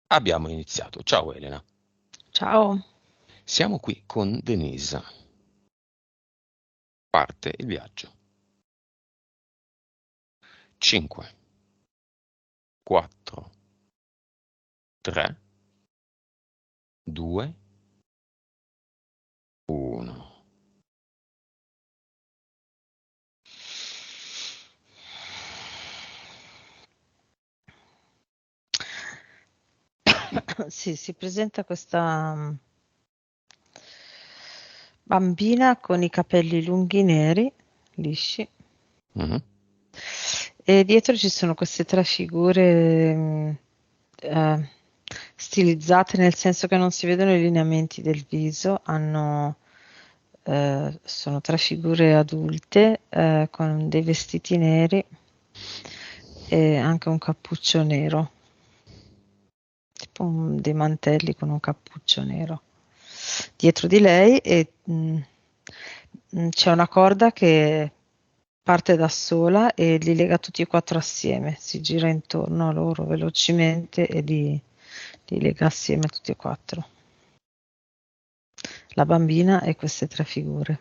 Abbiamo iniziato. Ciao Elena. Ciao. Siamo qui con Denise. Parte il viaggio. 5, 4, 3, 2, 1. Sì, si presenta questa bambina con i capelli lunghi neri, lisci, Mhm. e dietro ci sono queste tre figure stilizzate, nel senso che non si vedono i lineamenti del viso, sono tre figure adulte con dei vestiti neri e anche un cappuccio nero, tipo dei mantelli con un cappuccio nero dietro di lei e c'è una corda che parte da sola e li lega tutti e quattro assieme, si gira intorno a loro velocemente e li lega assieme tutti e quattro. La bambina e queste tre figure.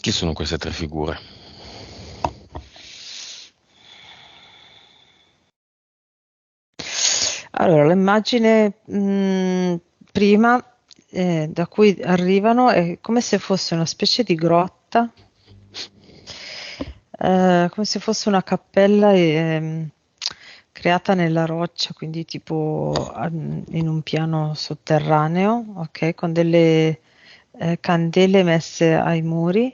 Chi sono queste tre figure? Allora, l'immagine prima da cui arrivano è come se fosse una specie di grotta, come se fosse una cappella creata nella roccia, quindi tipo in un piano sotterraneo, ok, con delle candele messe ai muri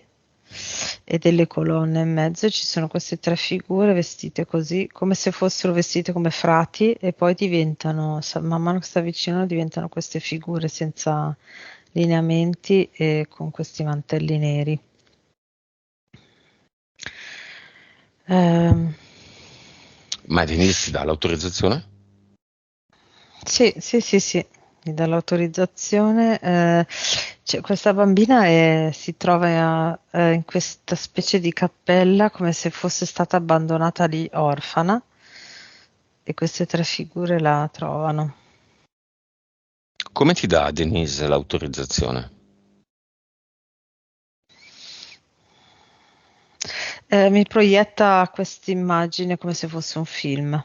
e delle colonne in mezzo. Ci sono queste tre figure vestite così, come se fossero vestite come frati, e poi diventano, man mano che sta vicino, diventano queste figure senza lineamenti e con questi mantelli neri. Ehm, Ma Denise ti dà l'autorizzazione? sì, sì, sì, sì, mi dà l'autorizzazione. Questa bambina si trova in questa specie di cappella come se fosse stata abbandonata lì orfana e queste tre figure la trovano. Come ti dà Denise l'autorizzazione? Mi proietta questa immagine come se fosse un film.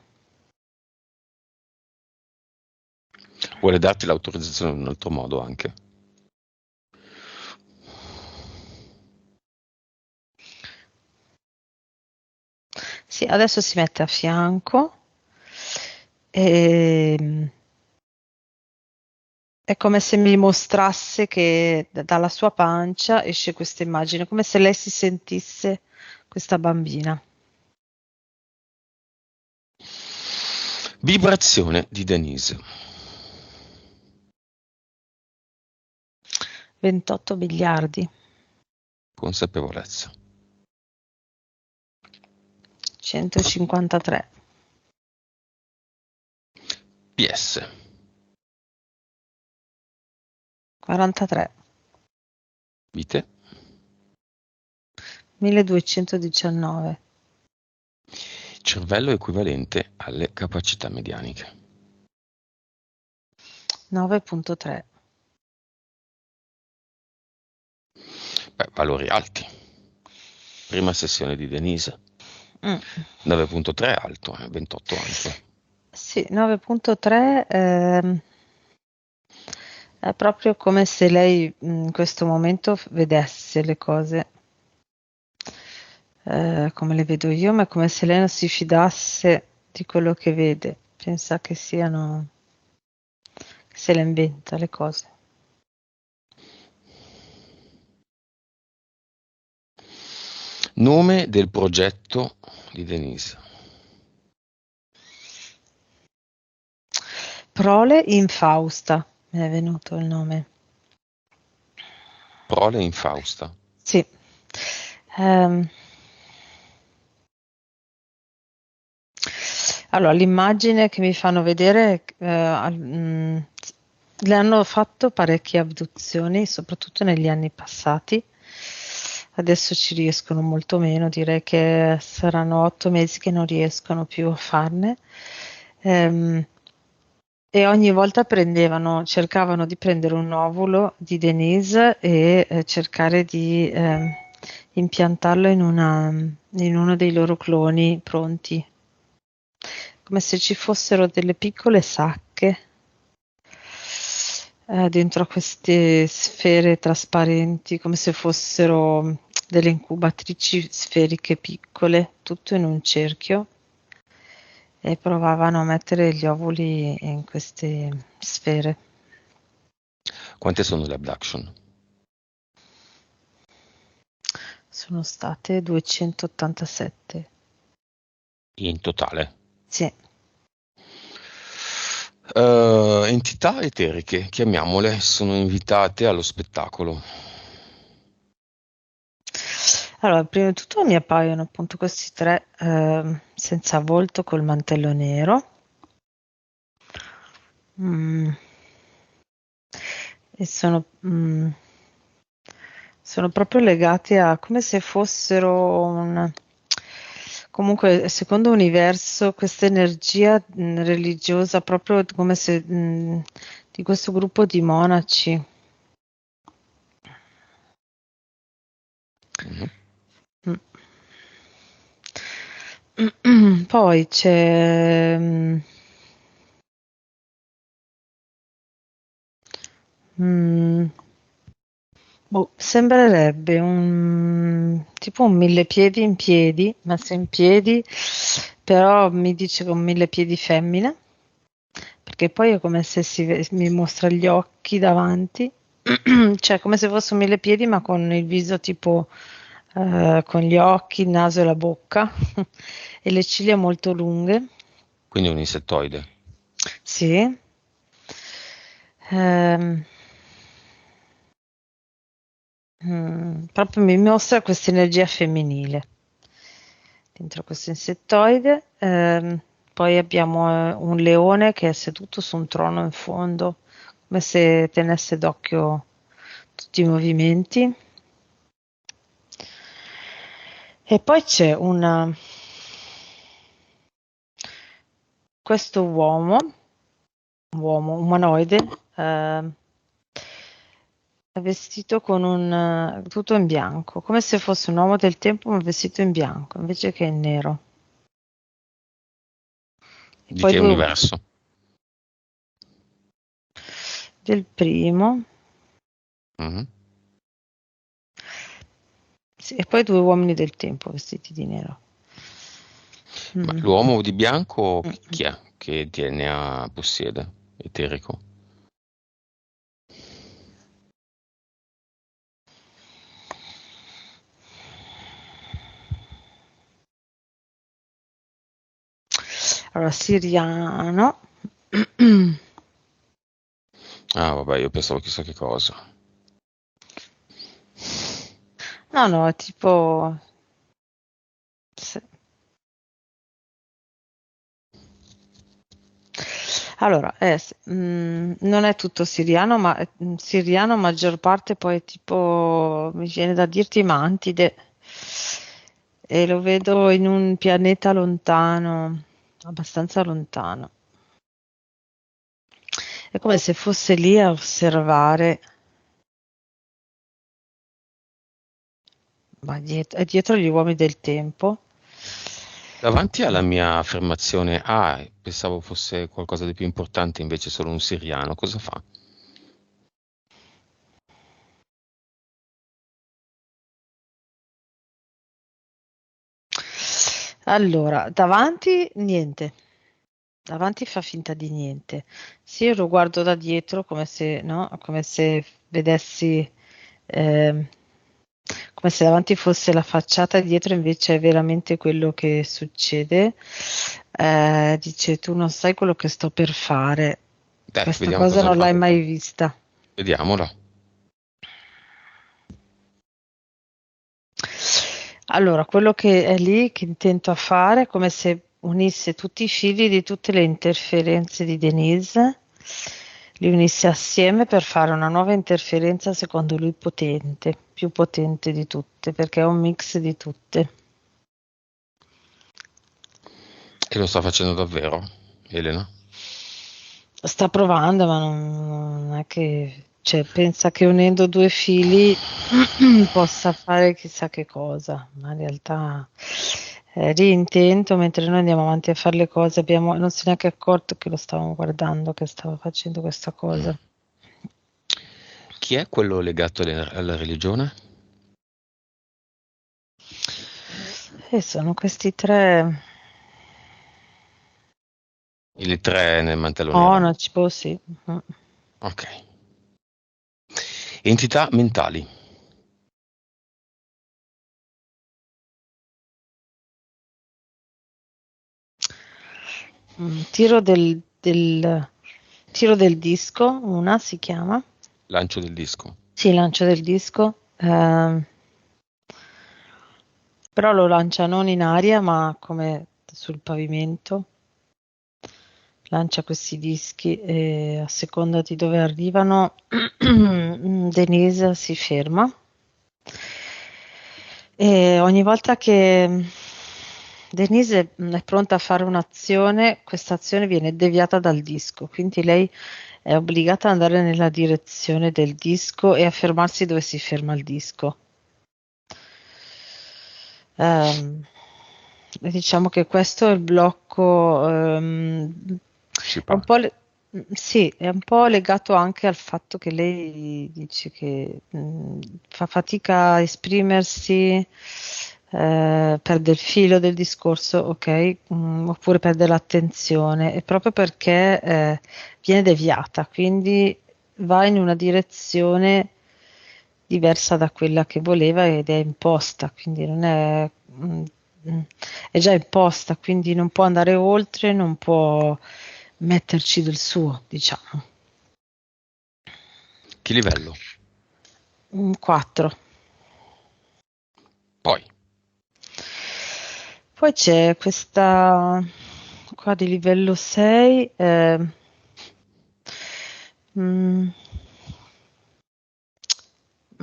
Vuole darti l'autorizzazione in un altro modo anche? Sì, adesso si mette a fianco e è come se mi mostrasse che dalla sua pancia esce questa immagine, come se lei si sentisse questa bambina. Vibrazione di Denise. 28 miliardi, Consapevolezza. 153, PS. 43, Vite. 1219, Cervello equivalente alle capacità medianiche. 9.3. Beh, valori alti. Prima sessione di Denise. Mm. 9.3 alto, 28 anche. Sì, 9.3 è proprio come se lei in questo momento vedesse le cose come le vedo io, ma è come se lei non si fidasse di quello che vede, pensa che siano, che se le inventa le cose. Nome del progetto di Denise. Prole infausta, mi è venuto il nome. Prole infausta. Sì. Ehm, allora, l'immagine che mi fanno vedere, le hanno fatto parecchie abduzioni, soprattutto negli anni passati. Adesso ci riescono molto meno, direi che saranno 8 mesi che non riescono più a farne. Ehm, e ogni volta cercavano di prendere un ovulo di Denise e cercare di impiantarlo in uno dei loro cloni pronti, come se ci fossero delle piccole sacche dentro a queste sfere trasparenti, come se fossero delle incubatrici sferiche piccole, tutto in un cerchio, e provavano a mettere gli ovuli in queste sfere. Quante sono le abduction? Sono state 287. In totale? Sì. Entità eteriche, chiamiamole, sono invitate allo spettacolo. Allora, prima di tutto mi appaiono appunto questi tre senza volto col mantello nero. Mm. E sono proprio legati a come se fossero comunque secondo universo questa energia religiosa proprio come se di questo gruppo di monaci. Mhm. Poi c'è sembrerebbe tipo un mille piedi in piedi, messo in piedi, però mi dice con mille piedi femmina, perché poi è come se mi mostra gli occhi davanti, cioè come se fosse un mille piedi ma con il viso tipo con gli occhi, il naso e la bocca e le ciglia molto lunghe. Quindi un insettoide. Sì. Ehm, proprio mi mostra questa energia femminile dentro questo insettoide. Poi abbiamo un leone che è seduto su un trono in fondo, come se tenesse d'occhio tutti i movimenti. E poi c'è questo uomo umanoide, è vestito con tutto in bianco, come se fosse un uomo del tempo ma vestito in bianco invece che in nero. E Di poi che universo? del primo. Mhm. Sì, e poi due uomini del tempo vestiti di nero. Ma Mm. l'uomo di bianco Mm. chi è che DNA possiede? Eterico? Allora, siriano. Ah, vabbè, io pensavo chissà che cosa. No, no, è tipo... sì. Allora, non è tutto siriano, ma siriano maggior parte poi è tipo, mi viene da dirti Mantide, e lo vedo in un pianeta lontano, abbastanza lontano. È come se fosse lì a osservare, ma è dietro gli uomini del tempo. Davanti alla mia affermazione, ah, pensavo fosse qualcosa di più importante, invece solo un siriano, cosa fa? Allora, davanti niente, davanti fa finta di niente. Se io lo guardo da dietro, come se, no? Come se vedessi, ehm, come se davanti fosse la facciata, dietro invece è veramente quello che succede. Dice, tu non sai quello che sto per fare. Dai, Questa vediamo cosa cosa non fa. l'hai mai vista. Vediamola. Allora, quello che è lì, che intento a fare, è come se unisse tutti i fili di tutte le interferenze di Denise, li unisse assieme per fare una nuova interferenza, secondo lui potente, più potente di tutte, perché è un mix di tutte. E lo sta facendo davvero, Elena? sta provando, ma non è che, cioè, pensa che unendo due fili possa fare chissà che cosa, ma in realtà è riintento mentre noi andiamo avanti a fare le cose, non si è neanche accorto che lo stavamo guardando, che stava facendo questa cosa. Chi è quello legato alla religione? E sono questi tre. Il 3 nel mantello Oh, nero. no, boh, sì. Mhm. Ok. Entità mentali. Tiro del disco, una si chiama. Lancio del disco. Sì, lancio del disco. Però lo lancia non in aria, ma come sul pavimento. Lancia questi dischi e a seconda di dove arrivano, Denise si ferma. E ogni volta che Denise è pronta a fare un'azione, questa azione viene deviata dal disco, quindi lei è obbligata ad andare nella direzione del disco e a fermarsi dove si ferma il disco. E diciamo che questo è il blocco, è un Principale. po' sì, è un po' legato anche al fatto che lei dice che fa fatica a esprimersi, perde il filo del discorso, ok, oppure perde l'attenzione, e proprio perché viene deviata, quindi va in una direzione diversa da quella che voleva ed è imposta, quindi non è, mm, è già imposta, quindi non può andare oltre, non può metterci del suo, diciamo. Che livello? 4. Poi. Poi c'è questa qua di livello 6, mm,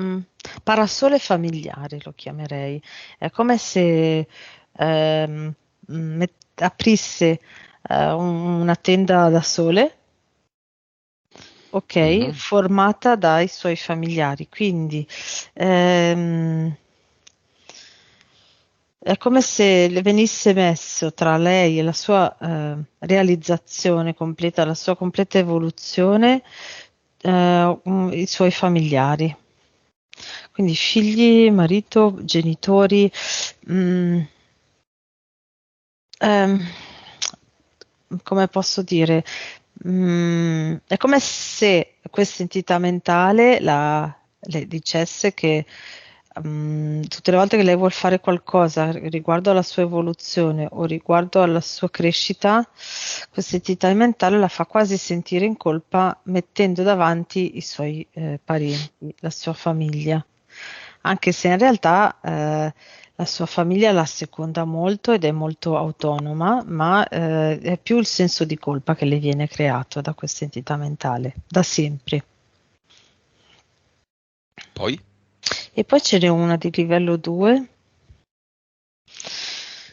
mm, parasole familiare lo chiamerei. È come se aprisse una tenda da sole, ok, Mhm. formata dai suoi familiari. Quindi ehm, è come se le venisse messo tra lei e la sua realizzazione completa, la sua completa evoluzione, i suoi familiari. Quindi figli, marito, genitori. mm, ehm, Come posso dire? È come se questa entità mentale le dicesse che tutte le volte che lei vuole fare qualcosa riguardo alla sua evoluzione o riguardo alla sua crescita, questa entità mentale la fa quasi sentire in colpa mettendo davanti i suoi parenti, la sua famiglia. Anche se in realtà la sua famiglia la asseconda molto ed è molto autonoma, ma è più il senso di colpa che le viene creato da questa entità mentale, da sempre. Poi. E poi ce n'è una di livello 2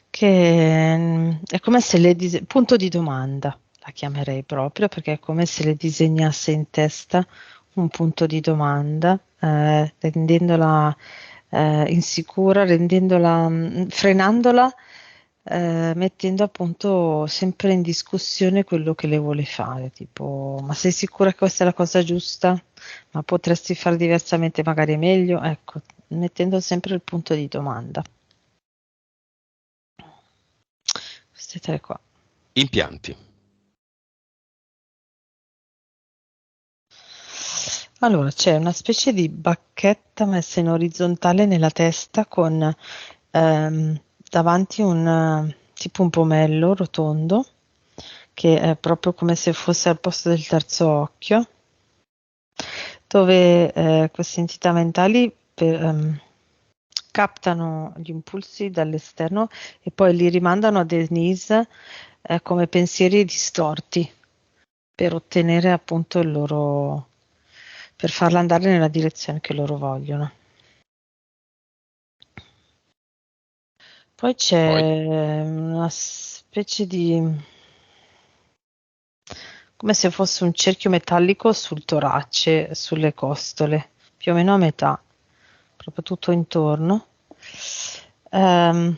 che è come se punto di domanda, la chiamerei proprio, perché è come se le disegnasse in testa un punto di domanda, rendendola insicura, frenandola, mettendo appunto sempre in discussione quello che le vuole fare, tipo, ma sei sicura che questa è la cosa giusta? Ma potresti fare diversamente, magari meglio? Ecco, mettendo sempre il punto di domanda. Queste tre qua. Impianti. Allora, c'è una specie di bacchetta messa in orizzontale nella testa con davanti tipo un pomello rotondo, che è proprio come se fosse al posto del terzo occhio, dove queste entità mentali captano gli impulsi dall'esterno e poi li rimandano a Denise come pensieri distorti per ottenere appunto per farla andare nella direzione che loro vogliono. Poi Poi. c'è una specie di come se fosse un cerchio metallico sul torace, sulle costole, più o meno a metà, proprio tutto intorno. Ehm,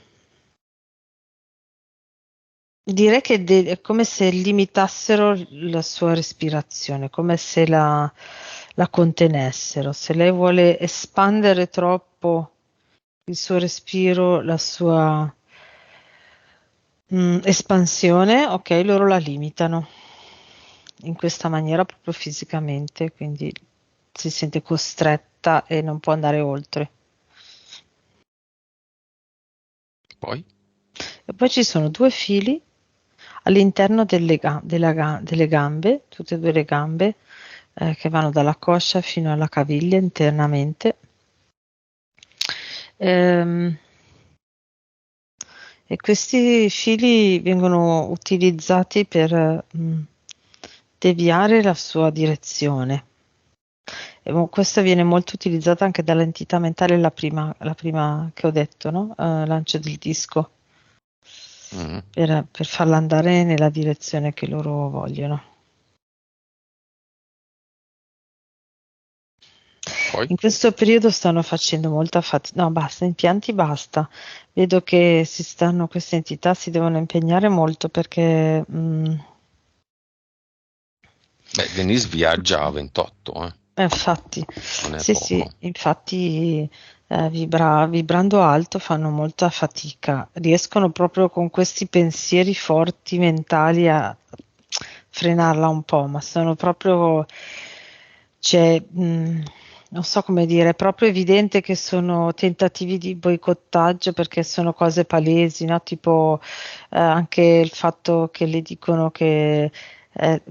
Direi che è come se limitassero la sua respirazione, come se la contenessero. Se lei vuole espandere troppo il suo respiro, la sua espansione, ok, loro la limitano in questa maniera proprio fisicamente, quindi si sente costretta e non può andare oltre. Poi? E poi ci sono due fili all'interno delle gambe, tutte e due le gambe, che vanno dalla coscia fino alla caviglia internamente. Ehm, e questi fili vengono utilizzati per deviare la sua direzione. Questa viene molto utilizzata anche dall'entità mentale, la prima che ho detto, no? Lancio del disco, Mm. per farla andare nella direzione che loro vogliono. Poi? In questo periodo stanno facendo molta fatica. No, basta, impianti basta. Vedo che queste entità si devono impegnare molto perché Beh, Denise viaggia a 28, infatti, non è sì, sì, poco. infatti vibrando alto fanno molta fatica, riescono proprio con questi pensieri forti mentali a frenarla un po', ma sono proprio, cioè, non so come dire, è proprio evidente che sono tentativi di boicottaggio perché sono cose palesi, no? Tipo anche il fatto che le dicono che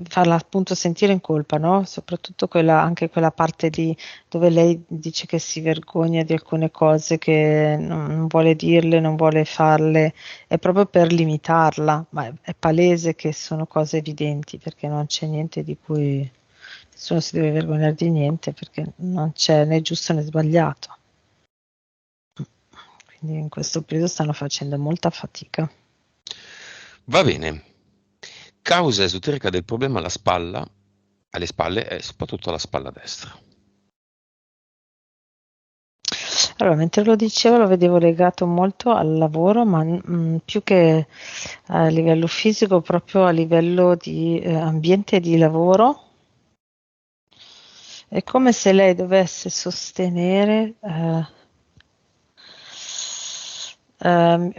farla appunto sentire in colpa, no? Soprattutto anche quella parte lì dove lei dice che si vergogna di alcune cose, che non vuole dirle, non vuole farle, è proprio per limitarla, ma è palese che sono cose evidenti perché non c'è niente di cui nessuno si deve vergognare di niente perché non c'è né giusto né sbagliato. Quindi in questo periodo stanno facendo molta fatica. Va bene. Causa esoterica del problema alla spalla, alle spalle e soprattutto alla spalla destra. Allora, mentre lo dicevo lo vedevo legato molto al lavoro, ma più che a livello fisico, proprio a livello di ambiente di lavoro. È come se lei dovesse sostenere,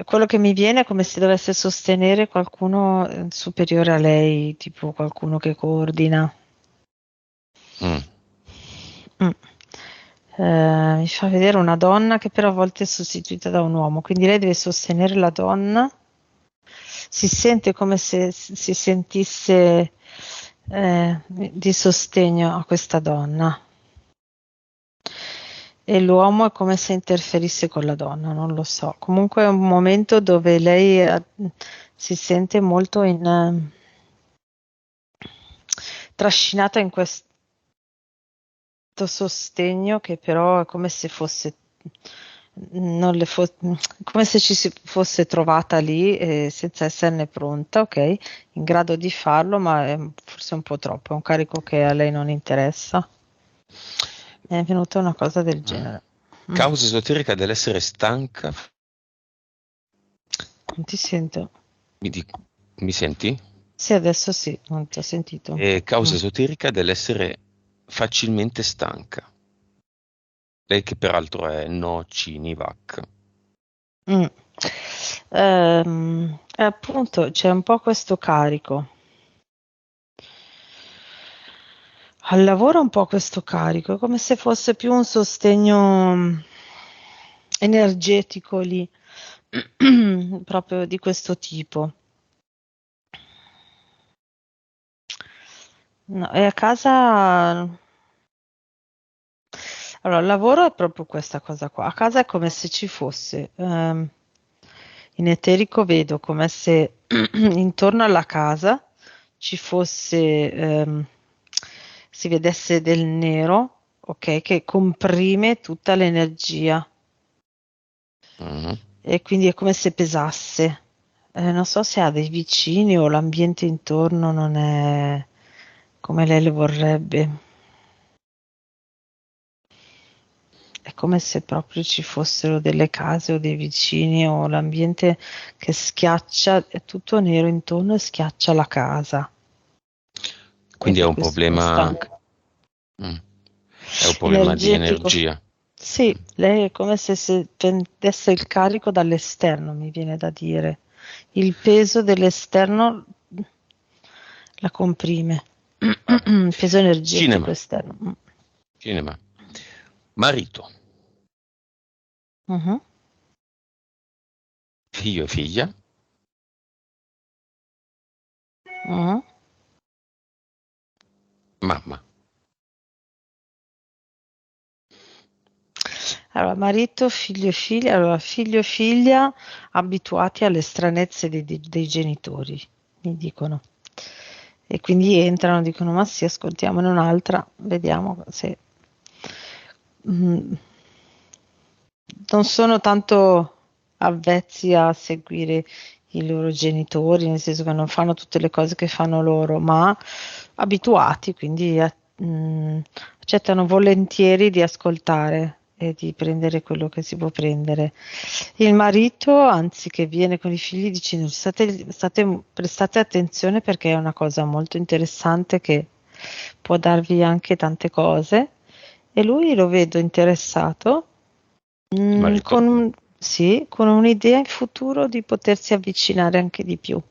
quello che mi viene è come se dovesse sostenere qualcuno superiore a lei, tipo qualcuno che coordina. Mm. Mm. Mi fa vedere una donna che però a volte è sostituita da un uomo, quindi lei deve sostenere la donna, si sente come se si sentisse di sostegno a questa donna e l'uomo è come se interferisse con la donna, non lo so. Comunque è un momento dove lei si sente molto trascinata in questo sostegno che però è come se fosse non le fo- come se ci si fosse trovata lì senza esserne pronta, ok, in grado di farlo, ma è forse un po' troppo, è un carico che a lei non interessa. È venuta una cosa del genere. Mm, Causa esoterica dell'essere stanca. non ti sento. Mi, di- mi senti? Sì, adesso sì, non ti ho sentito un E po'. causa esoterica dell'essere facilmente stanca. Lei che peraltro è no Cinivac. Mm. Appunto, c'è un po' questo carico. Al lavoro un po' questo carico, è come se fosse più un sostegno energetico lì, proprio di questo tipo. No, e a casa, allora, il lavoro è proprio questa cosa qua. A casa è come se ci fosse, in eterico vedo come se intorno alla casa ci fosse, si vedesse del nero, ok, che comprime tutta l'energia Mhm. e quindi è come se pesasse. Non so se ha dei vicini o l'ambiente intorno non è. come lei le vorrebbe. È come se proprio ci fossero delle case o dei vicini o l'ambiente che schiaccia, è tutto nero intorno e schiaccia la casa. E Quindi è per un questo non sta problema, anche è un problema di energetico. energia. Sì, lei è come se prendesse il carico dall'esterno, mi viene da dire. Il peso dell'esterno la comprime. Vabbè. Il peso energetico Cinema, esterno. cinema. Marito, Mhm, figlio e figlia, mhm. mamma. Allora, marito, figlio e figlia. Allora, figlio e figlia abituati alle stranezze dei genitori, mi dicono. E quindi entrano, dicono, ma sì, ascoltiamone un'altra, vediamo se... Mm, non sono tanto avvezzi a seguire i loro genitori, nel senso che non fanno tutte le cose che fanno loro, ma abituati, quindi accettano volentieri di ascoltare e di prendere quello che si può prendere. Il marito, anzi, che viene con i figli dicendo prestate attenzione perché è una cosa molto interessante che può darvi anche tante cose. E lui lo vedo interessato, Il marito? sì, con un'idea in futuro di potersi avvicinare anche di più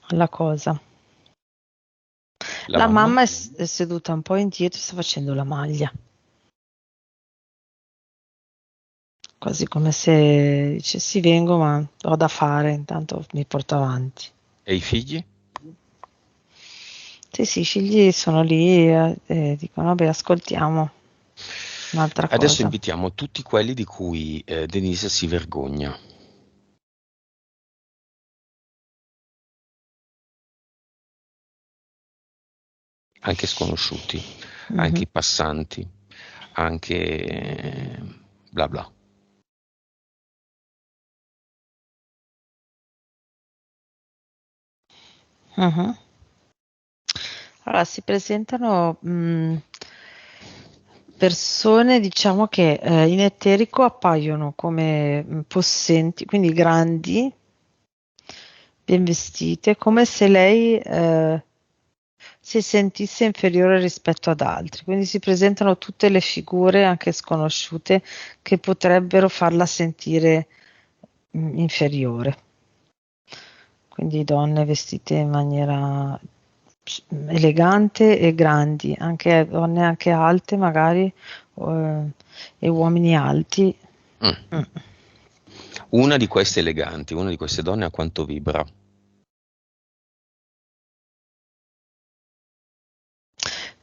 alla cosa. La La mamma? mamma è seduta un po' indietro e sta facendo la maglia, quasi come se dice sì, vengo, ma ho da fare, intanto mi porto avanti. E i figli? Sì, sì, i figli sono lì e dicono, vabbè, ascoltiamo un'altra Adesso cosa. invitiamo tutti quelli di cui Denise si vergogna, anche sconosciuti, anche Mhm, i passanti, anche bla bla. mhm. Allora, si presentano persone, diciamo che in eterico appaiono come possenti, quindi grandi, ben vestite, come se lei si sentisse inferiore rispetto ad altri. Quindi si presentano tutte le figure, anche sconosciute, che potrebbero farla sentire inferiore. Quindi donne vestite in maniera elegante e grandi, anche donne anche alte magari, eh, e uomini alti. Mm. Mm. Una di queste eleganti, una di queste donne a quanto vibra?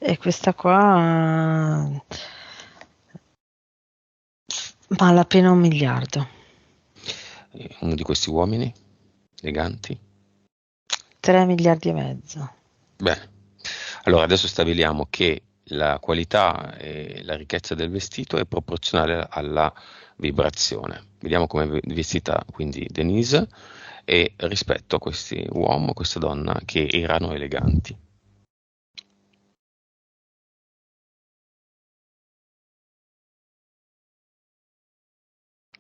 E questa qua vale appena 1 miliardo. Uno di questi uomini eleganti? 3 miliardi e mezzo. Bene, allora adesso stabiliamo che la qualità e la ricchezza del vestito è proporzionale alla vibrazione. Vediamo come è vestita quindi Denise e rispetto a questi uomo, questa donna che erano eleganti.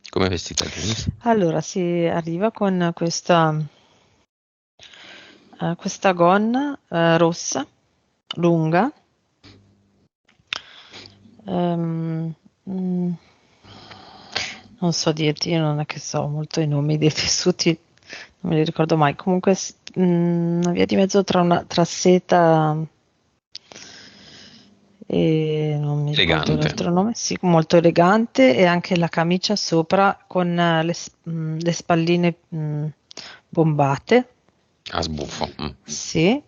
Come è vestita Denise? Allora si arriva con questa gonna rossa, lunga. ehm, mm, Non so dirti, io non è che so molto i nomi dei tessuti, non me li ricordo mai. Comunque, una via di mezzo tra seta e non mi ricordo Elegante, l'altro nome. Sì, molto elegante e anche la camicia sopra con le spalline bombate. a sbuffo. Mm. Sì.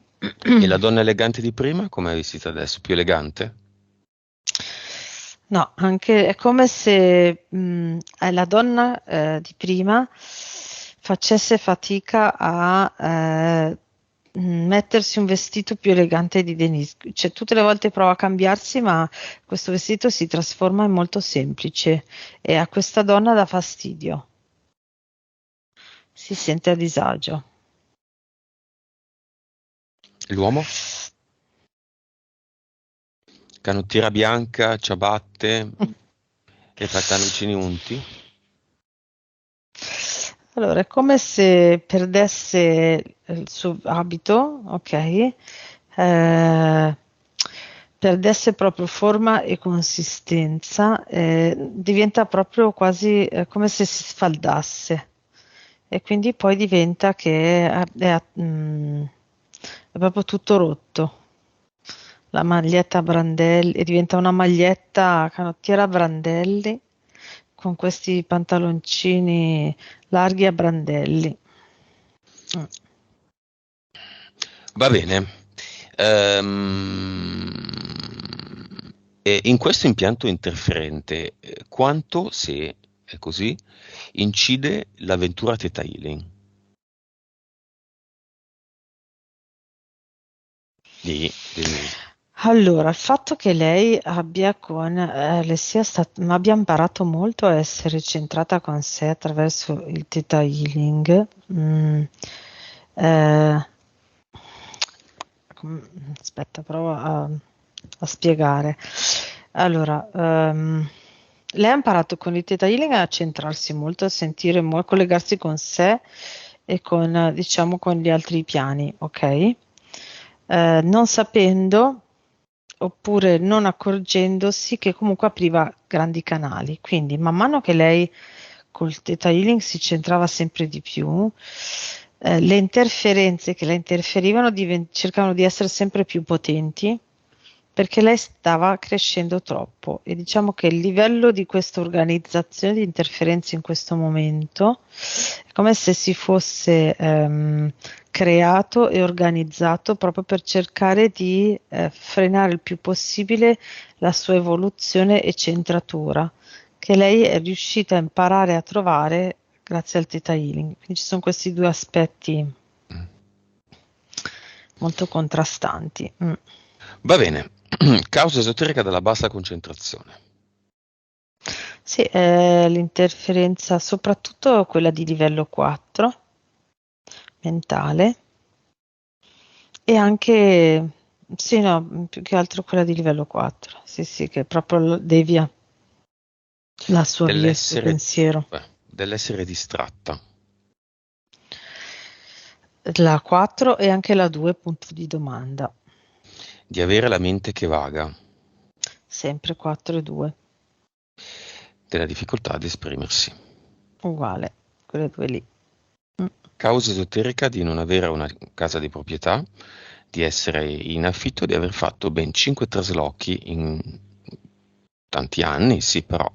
E la donna elegante di prima, come è vestita adesso? Più elegante? No, anche è come se la donna di prima facesse fatica a mettersi un vestito più elegante di Denise. Cioè, tutte le volte prova a cambiarsi, ma questo vestito si trasforma in molto semplice e a questa donna dà fastidio, si sente a disagio. L'uomo? Canottiera bianca, ciabatte e pantaloncini unti? Allora, è come se perdesse il suo abito, ok? Perdesse proprio forma e consistenza, diventa proprio quasi come se si sfaldasse e quindi poi diventa che è proprio tutto rotto. La maglietta a brandelli e diventa una maglietta canottiera a brandelli con questi pantaloncini larghi a brandelli. Mm. Va bene. Ehm, e in questo impianto interferente, quanto, se è così, incide l'avventura Theta Healing? Di Denise. Allora, il fatto che lei abbia le sia abbia imparato molto a essere centrata con sé attraverso il Theta Healing, eh, aspetta, provo a spiegare. Allora, lei ha imparato con il Theta Healing a centrarsi molto, a sentire molto, a collegarsi con sé e con, diciamo, con gli altri piani, ok? Non sapendo oppure non accorgendosi che comunque apriva grandi canali. Quindi, man mano che lei col Theta Healing si centrava sempre di più, le interferenze che la interferivano cercavano di essere sempre più potenti perché lei stava crescendo troppo e diciamo che il livello di questa organizzazione di interferenze in questo momento è come se si fosse creato e organizzato proprio per cercare di frenare il più possibile la sua evoluzione e centratura, che lei è riuscita a imparare a trovare grazie al Theta Healing. Quindi ci sono questi due aspetti molto contrastanti. Va bene. Causa esoterica della bassa concentrazione. Sì, l'interferenza, soprattutto quella di livello 4, mentale, e anche, sì, no, più che altro quella di livello 4, sì, sì, che proprio devia la sua via, il suo Dell'essere, pensiero. dell'essere distratta. La 4 e anche la 2, punto di domanda, Di avere la mente che vaga. sempre 4 e 2, Della difficoltà ad esprimersi. uguale, quelle due lì. Mm. Causa esoterica di non avere una casa di proprietà, di essere in affitto, di aver fatto ben 5 traslochi in tanti anni, sì, però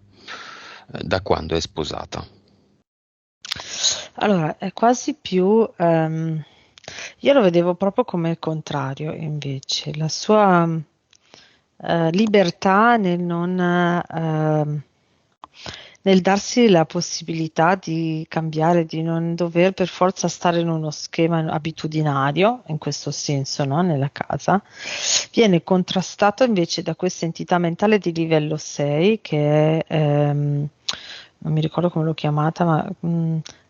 da quando è sposata. Allora, è quasi più, io lo vedevo proprio come il contrario, invece, la sua libertà nel non, nel darsi la possibilità di cambiare, di non dover per forza stare in uno schema abitudinario, in questo senso, no? Nella casa, viene contrastato invece da questa entità mentale di livello 6 che è, non mi ricordo come l'ho chiamata, ma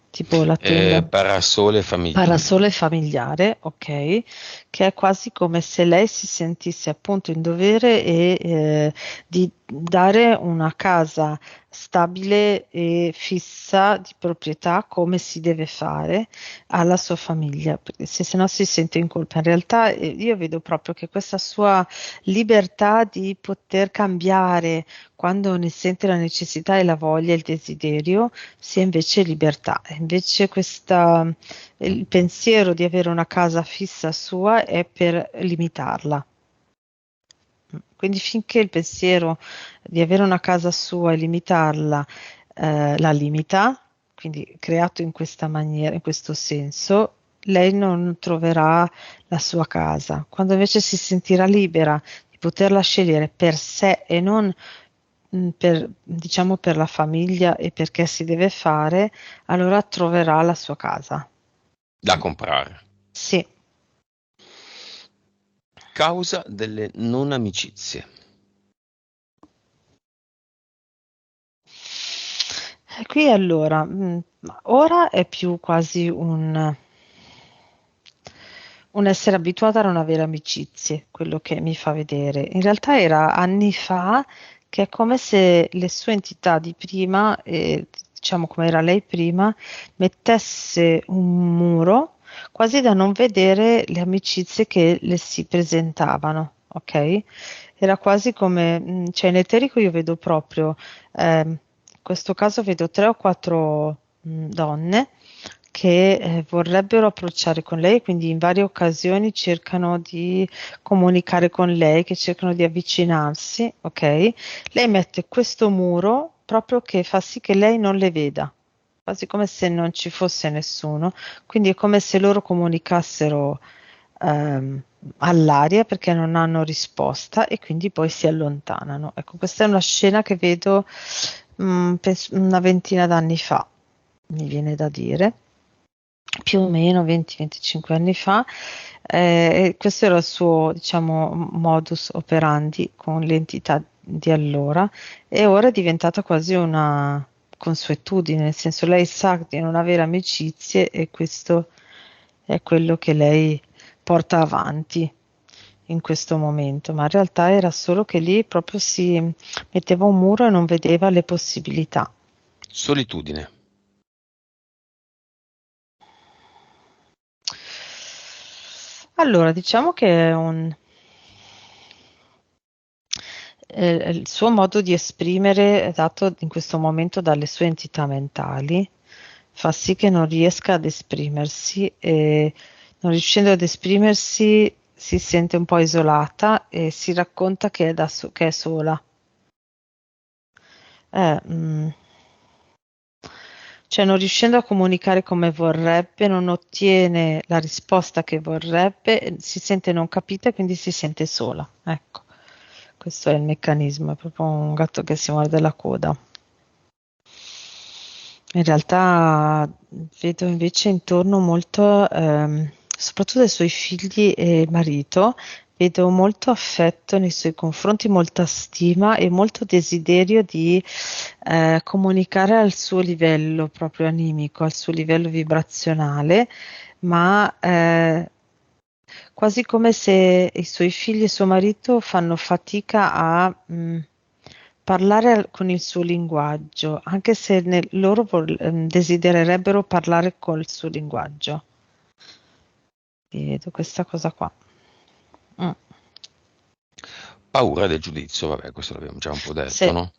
tipo la tenda. Parasole familiare. Parasole familiare, ok, che è quasi come se lei si sentisse appunto in dovere di dare una casa stabile e fissa di proprietà come si deve fare alla sua famiglia, perché se no si sente in colpa. In realtà io vedo proprio che questa sua libertà di poter cambiare quando ne sente la necessità e la voglia e il desiderio sia invece libertà. Invece il pensiero di avere una casa fissa sua è per limitarla. Quindi finché il pensiero di avere una casa sua e limitarla la limita, quindi creato in questa maniera, in questo senso, lei non troverà la sua casa. Quando invece si sentirà libera di poterla scegliere per sé e non per, diciamo, per la famiglia e perché si deve fare, allora troverà la sua casa. Da comprare. Sì. Causa delle non amicizie. E qui allora, ora è più quasi un essere abituato a non avere amicizie, quello che mi fa vedere. In realtà era anni fa che è come se le sue entità di prima, diciamo come era lei prima, mettesse un muro quasi da non vedere le amicizie che le si presentavano, ok? Era quasi come, cioè in eterico io vedo proprio, in questo caso vedo 3 o 4 donne che vorrebbero approcciare con lei, quindi in varie occasioni cercano di comunicare con lei, che cercano di avvicinarsi, ok? Lei mette questo muro proprio che fa sì che lei non le veda, quasi come se non ci fosse nessuno, quindi è come se loro comunicassero ehm, all'aria perché non hanno risposta e quindi poi si allontanano. Ecco, questa è una scena che vedo penso una ventina d'anni fa, mi viene da dire più o meno 20-25 anni fa, e questo era il suo, diciamo, modus operandi con l'entità di allora, e ora è diventata quasi una consuetudine, nel senso lei sa di non avere amicizie e questo è quello che lei porta avanti in questo momento, ma in realtà era solo che lì proprio si metteva un muro e non vedeva le possibilità. Solitudine. Allora, diciamo che è il suo modo di esprimere, dato in questo momento dalle sue entità mentali, fa sì che non riesca ad esprimersi e non riuscendo ad esprimersi si sente un po' isolata e si racconta che che è sola. Eh, mm, cioè non riuscendo a comunicare come vorrebbe, non ottiene la risposta che vorrebbe, si sente non capita e quindi si sente sola. Ecco, questo è il meccanismo, è proprio un gatto che si morde la coda. In realtà vedo invece intorno molto, soprattutto dai suoi figli e marito, vedo molto affetto nei suoi confronti, molta stima e molto desiderio di comunicare al suo livello proprio animico, al suo livello vibrazionale, ma quasi come se i suoi figli e suo marito fanno fatica a parlare con il suo linguaggio, anche se loro desidererebbero parlare col suo linguaggio. E vedo questa cosa qua. Mm. Paura del giudizio, vabbè, questo l'abbiamo già un po' detto, Sì. no?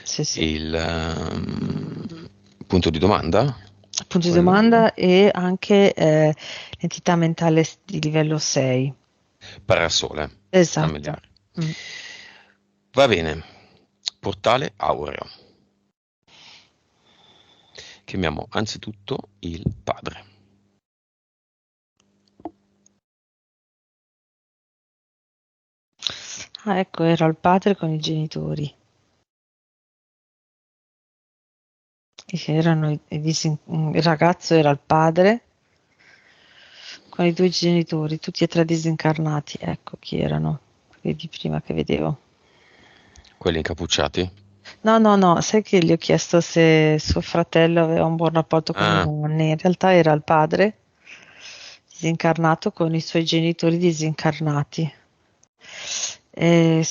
Sì, sì. Il punto di domanda? Punto di Quello? domanda e anche l'entità mentale di livello 6. Parasole, Esatto. familiare. Mm. Va bene, portale aureo. Chiamiamo anzitutto il padre. Ah, ecco, era il padre con i genitori. Erano il ragazzo era il padre con i 2 genitori, tutti e 3 disincarnati. Ecco chi erano, quelli di prima che vedevo. Quelli incappucciati? No, no, no, sai che gli ho chiesto se suo fratello aveva un buon rapporto con i Ah, nonni. In realtà era il padre disincarnato con i suoi genitori disincarnati. E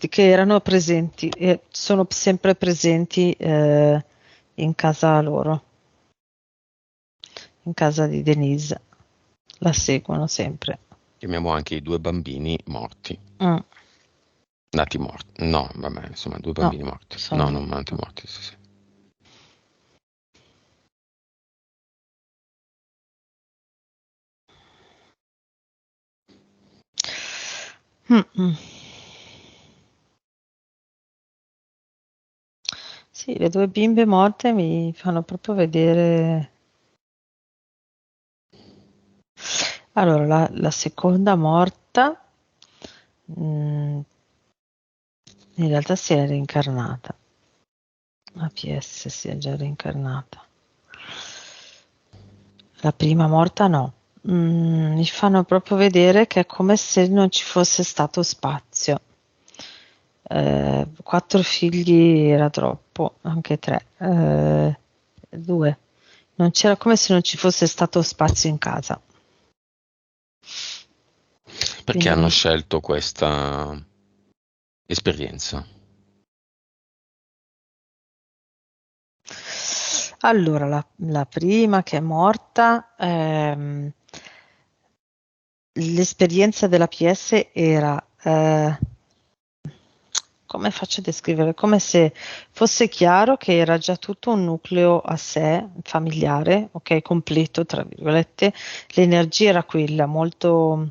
che erano presenti, e sono sempre presenti in casa loro, in casa di Denise. La seguono sempre. chiamiamo anche i 2 bambini morti. Mm, Nati morti. No, vabbè, insomma, 2 bambini no, morti. No, sono... non nati morti, sì, sì. Mm, mm. Sì, le 2 bimbe morte mi fanno proprio vedere. Allora, la seconda morta, in realtà si è reincarnata. La PS si è già reincarnata. La prima morta no. Mi fanno proprio vedere che è come se non ci fosse stato spazio. 4 figli era troppo, anche 3. 2. Non c'era come se non ci fosse stato spazio in casa. Perché hanno Quindi, scelto questa esperienza? allora, la prima che è morta, l'esperienza della PS era, come faccio a descrivere? Come se fosse chiaro che era già tutto un nucleo a sé, familiare, ok, completo, tra virgolette. L'energia era quella, molto,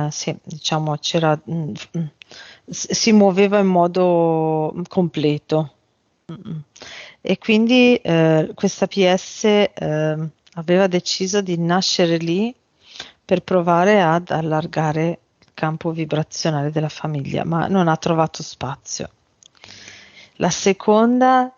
sì, diciamo, c'era, si muoveva in modo completo. Mm. E quindi questa PS aveva deciso di nascere lì per provare ad allargare il campo vibrazionale della famiglia, ma non ha trovato spazio. La seconda,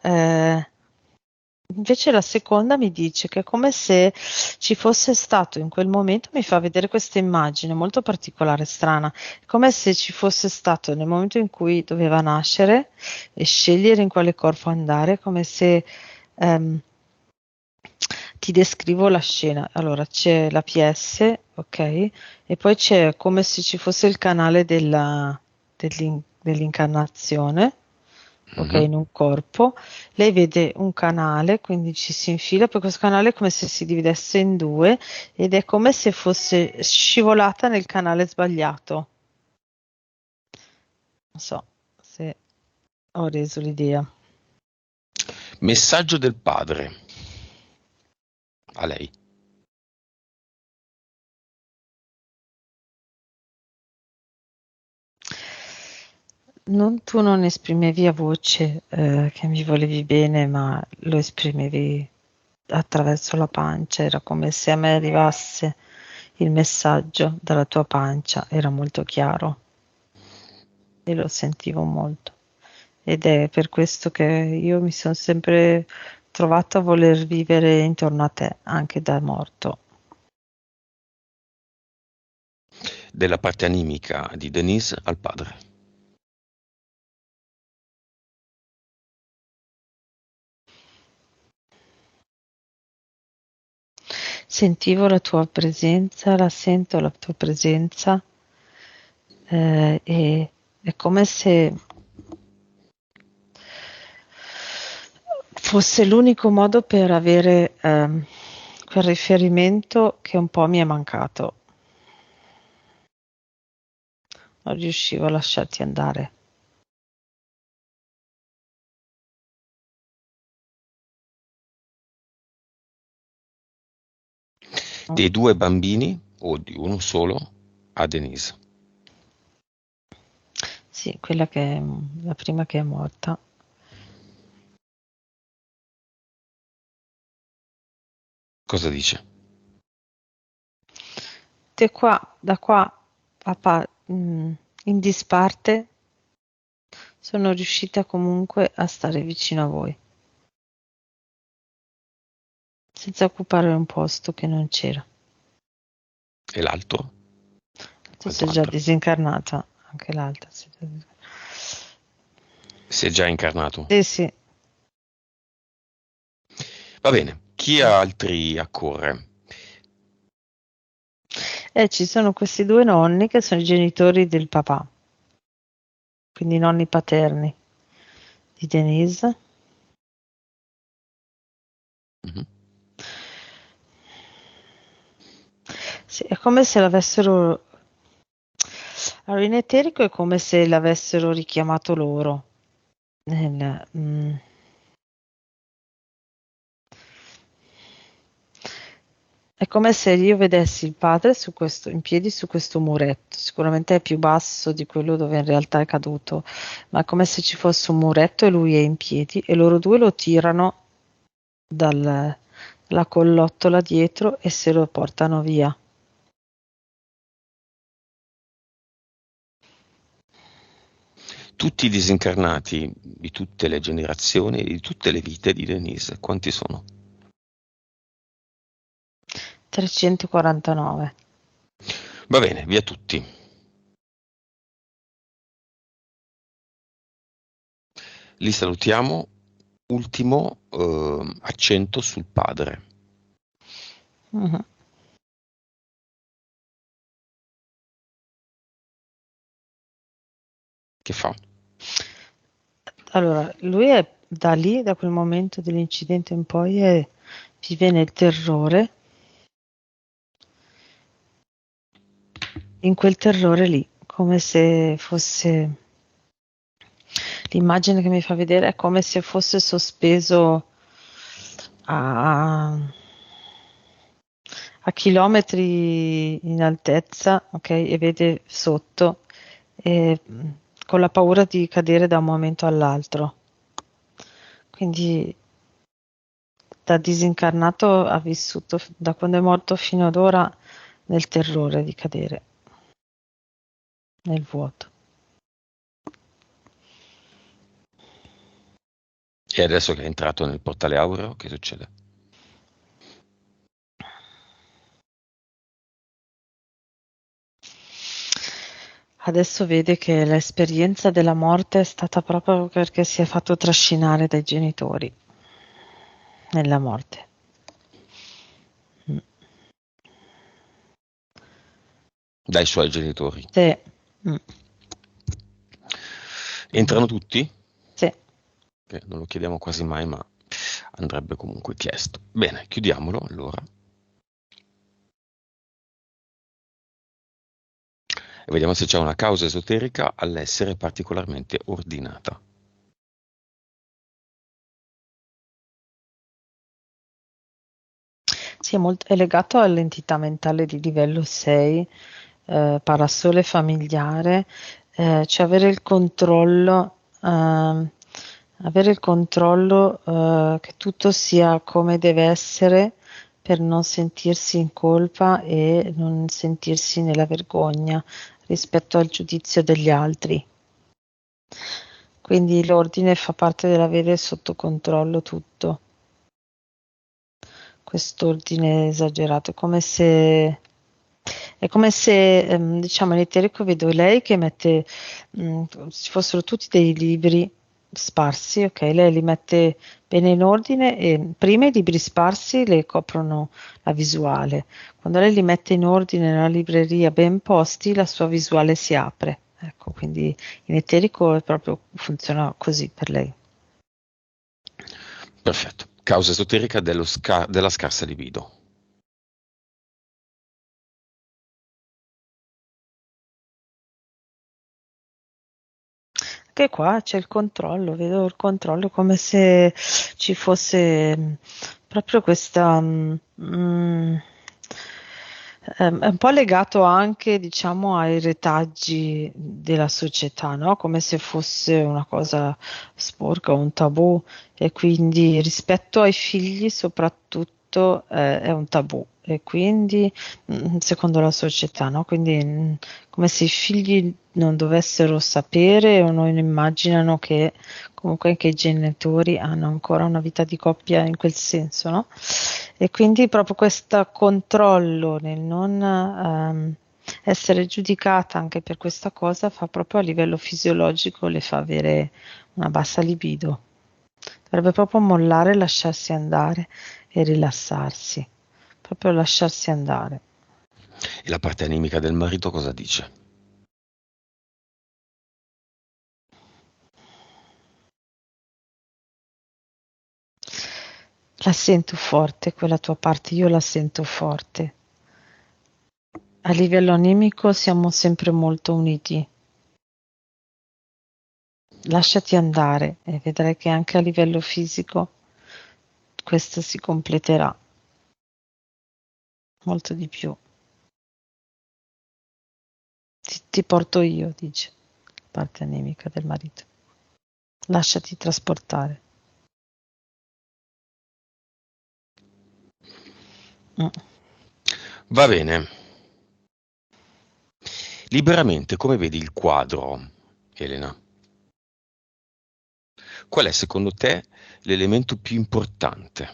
invece la seconda mi dice che è come se ci fosse stato in quel momento, mi fa vedere questa immagine molto particolare, strana, come se ci fosse stato nel momento in cui doveva nascere e scegliere in quale corpo andare, come se ehm, ti descrivo la scena. Allora c'è la PS, ok? E poi c'è come se ci fosse il canale dell'incarnazione, ok, Mhm. in un corpo. Lei vede un canale, quindi ci si infila, poi questo canale è come se si dividesse in due ed è come se fosse scivolata nel canale sbagliato. Non so se ho reso l'idea. Messaggio del padre a lei. Tu non esprimevi a voce che mi volevi bene, ma lo esprimevi attraverso la pancia, era come se a me arrivasse il messaggio dalla tua pancia, era molto chiaro e lo sentivo molto. Ed è per questo che io mi sono sempre trovato a voler vivere intorno a te, anche da morto. Della parte animica di Denise al padre. Sentivo la tua presenza, la sento la tua presenza, e è come se fosse l'unico modo per avere quel riferimento che un po' mi è mancato. Non riuscivo a lasciarti andare. Dei due bambini, o di uno solo, a Denise. Sì, quella che è la prima che è morta. Cosa dice? Da qua, papà, in disparte, sono riuscita comunque a stare vicino a voi, senza occupare un posto che non c'era. E l'altro? Tu Quanto sei già altro? disincarnata, anche l'altra. Si è già incarnato. Sì, sì. Va bene, chi ha altri a corre? E ci sono questi due nonni che sono i genitori del papà, quindi i nonni paterni di Denise. Mhm. Sì, è come se l'avessero. Allora, in eterico è come se l'avessero richiamato loro. Nel, È come se io vedessi il padre in piedi su questo muretto, sicuramente è più basso di quello dove in realtà è caduto, ma è come se ci fosse un muretto e lui è in piedi e loro due lo tirano dalla collottola dietro e se lo portano via. Tutti i disincarnati di tutte le generazioni e di tutte le vite di Denise, quanti sono? 349. Va bene, via tutti. Li salutiamo. Ultimo accento sul padre. Mhm. Che fa? Allora, lui è da lì, da quel momento dell'incidente in poi, vive nel terrore, in quel terrore lì, come se fosse, l'immagine che mi fa vedere è come se fosse sospeso a, a chilometri in altezza, ok? E vede sotto, e, con la paura di cadere da un momento all'altro. Quindi da disincarnato ha vissuto da quando è morto fino ad ora nel terrore di cadere nel vuoto. E adesso che è entrato nel portale aureo, che succede? Adesso vede che l'esperienza della morte è stata proprio perché si è fatto trascinare dai genitori nella morte. Dai suoi genitori. Sì. Entrano tutti? Sì. Che non lo chiediamo quasi mai, ma andrebbe comunque chiesto. Bene, chiudiamolo allora. E vediamo se c'è una causa esoterica all'essere particolarmente ordinata. Sì, è legato all'entità mentale di livello 6, parasole familiare, cioè avere il controllo che tutto sia come deve essere per non sentirsi in colpa e non sentirsi nella vergogna rispetto al giudizio degli altri. Quindi l'ordine fa parte dell'avere sotto controllo tutto. Quest'ordine esagerato, è come se diciamo in eterico vedo lei che mette, ci fossero tutti dei libri sparsi, ok? Lei li mette bene in ordine e prima i libri sparsi le coprono la visuale. Quando lei li mette in ordine nella libreria ben posti, la sua visuale si apre. Ecco, quindi in eterico proprio funziona così per lei. Perfetto. Causa esoterica della scarsa libido. Anche qua c'è il controllo, vedo il controllo come se ci fosse proprio questa, è un po' legato anche, diciamo, ai retaggi della società, no? Come se fosse una cosa sporca, un tabù, e quindi rispetto ai figli soprattutto è un tabù, e quindi secondo la società, no? Quindi come se i figli non dovessero sapere o non immaginano che comunque anche i genitori hanno ancora una vita di coppia in quel senso, no? E quindi proprio questo controllo nel non essere giudicata anche per questa cosa fa proprio a livello fisiologico, le fa avere una bassa libido. Dovrebbe proprio mollare, lasciarsi andare e rilassarsi, proprio lasciarsi andare. E la parte animica del marito cosa dice? La sento forte, quella tua parte, io la sento forte. A livello animico siamo sempre molto uniti. Lasciati andare e vedrai che anche a livello fisico questo si completerà molto di più. Ti porto io, dice la parte anemica del marito. Lasciati trasportare. Va bene. Liberamente, come vedi il quadro, Elena? Qual è secondo te l'elemento più importante?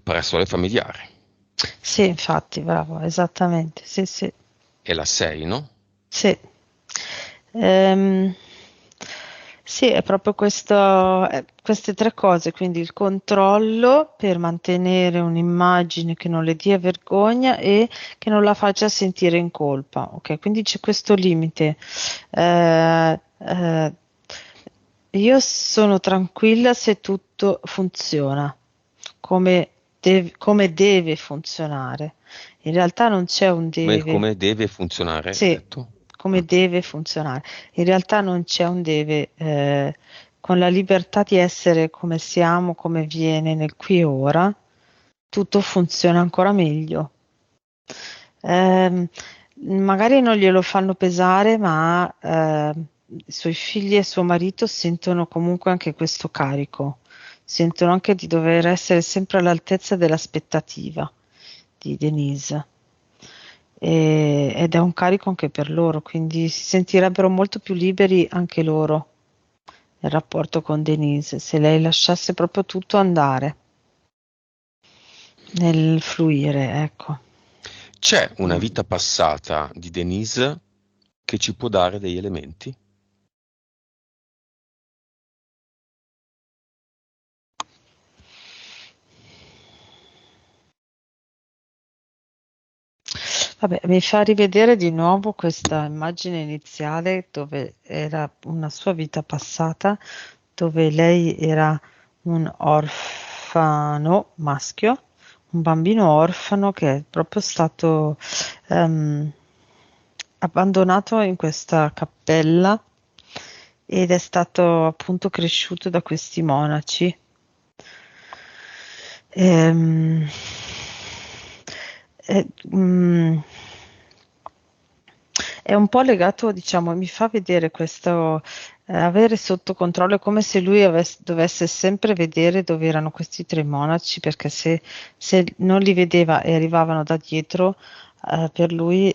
Parasole familiare. Sì, infatti, bravo, esattamente. Sì, sì. È la 6, no? Sì. Ehm, Sì, è proprio questo, queste tre cose, quindi il controllo per mantenere un'immagine che non le dia vergogna e che non la faccia sentire in colpa, ok? Quindi c'è questo limite. Eh, eh, io sono tranquilla se tutto funziona come deve funzionare. In realtà non c'è un deve. Come deve funzionare, hai Sì, detto? come Ah. deve funzionare. In realtà non c'è un deve, con la libertà di essere come siamo, come viene nel qui e ora, tutto funziona ancora meglio. Ehm, Magari non glielo fanno pesare, ma i suoi figli e suo marito sentono comunque anche questo carico, sentono anche di dover essere sempre all'altezza dell'aspettativa di Denise. Ed è un carico anche per loro, quindi si sentirebbero molto più liberi anche loro nel rapporto con Denise, se lei lasciasse proprio tutto andare nel fluire, ecco. C'è una vita passata di Denise che ci può dare degli elementi? Vabbè, mi fa rivedere di nuovo questa immagine iniziale dove era una sua vita passata, dove lei era un orfano maschio, un bambino orfano che è proprio stato ehm, abbandonato in questa cappella ed è stato appunto cresciuto da questi monaci. Ehm, e, mm, è un po' legato, diciamo, mi fa vedere questo avere sotto controllo, è come se lui dovesse sempre vedere dove erano questi tre monaci, perché se non li vedeva e arrivavano da dietro, per lui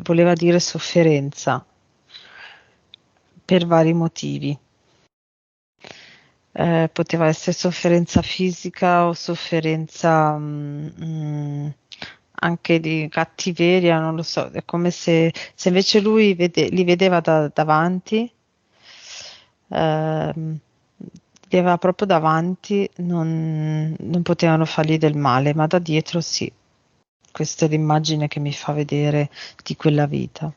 voleva dire sofferenza per vari motivi. Poteva essere sofferenza fisica o sofferenza anche di cattiveria, non lo so, è come se invece lui li vedeva davanti, ehm, li aveva proprio davanti, non potevano fargli del male, ma da dietro sì. Questa è l'immagine che mi fa vedere di quella vita.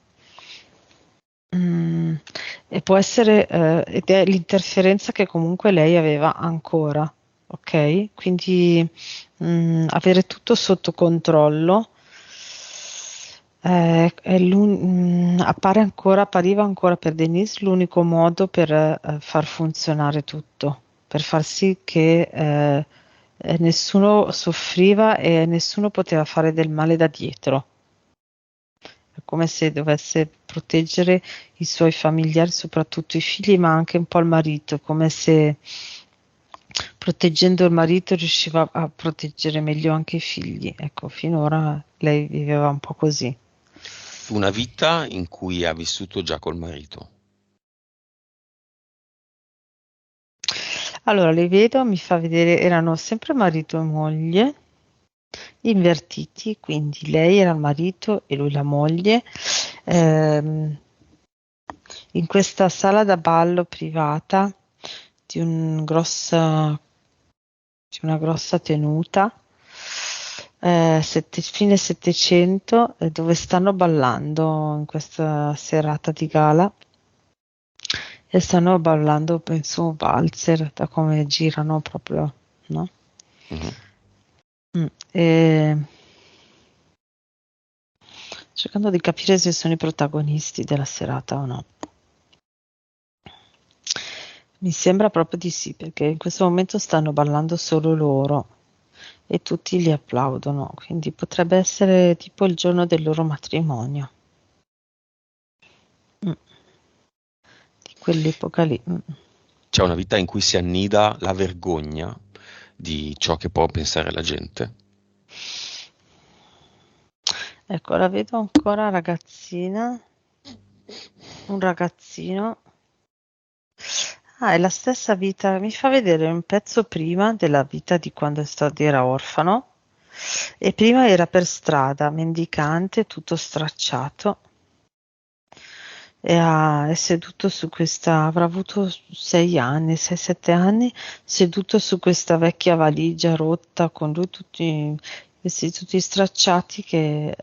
Mm, e può essere, ed è l'interferenza che comunque lei aveva ancora, ok? Quindi avere tutto sotto controllo appariva ancora per Denise l'unico modo per far funzionare tutto, per far sì che nessuno soffriva e nessuno poteva fare del male da dietro. È come se dovesse proteggere i suoi familiari, soprattutto i figli, ma anche un po' il marito, come se proteggendo il marito riusciva a proteggere meglio anche i figli. Ecco, finora lei viveva un po' così. Una vita in cui ha vissuto già col marito. Allora, le vedo, mi fa vedere, erano sempre marito e moglie, invertiti, quindi lei era il marito e lui la moglie. Ehm, in questa sala da ballo privata di, di una grossa tenuta, fine 700, dove stanno ballando in questa serata di gala e stanno ballando, penso, un valzer, da come girano proprio, no? Mhm. E cercando di capire se sono i protagonisti della serata o no. Mi sembra proprio di sì, perché in questo momento stanno ballando solo loro e tutti li applaudono, quindi potrebbe essere tipo il giorno del loro matrimonio. Mm, di quell'epoca lì. C'è una vita in cui si annida la vergogna di ciò che può pensare la gente. Ecco, la vedo ancora ragazzina, un ragazzino. Ah, è la stessa vita, mi fa vedere un pezzo prima della vita di quando era orfano e prima era per strada, mendicante, tutto stracciato. è seduto su questa, avrà avuto 6 anni, 6-7 anni, seduto su questa vecchia valigia rotta con lui tutti i vestiti tutti stracciati che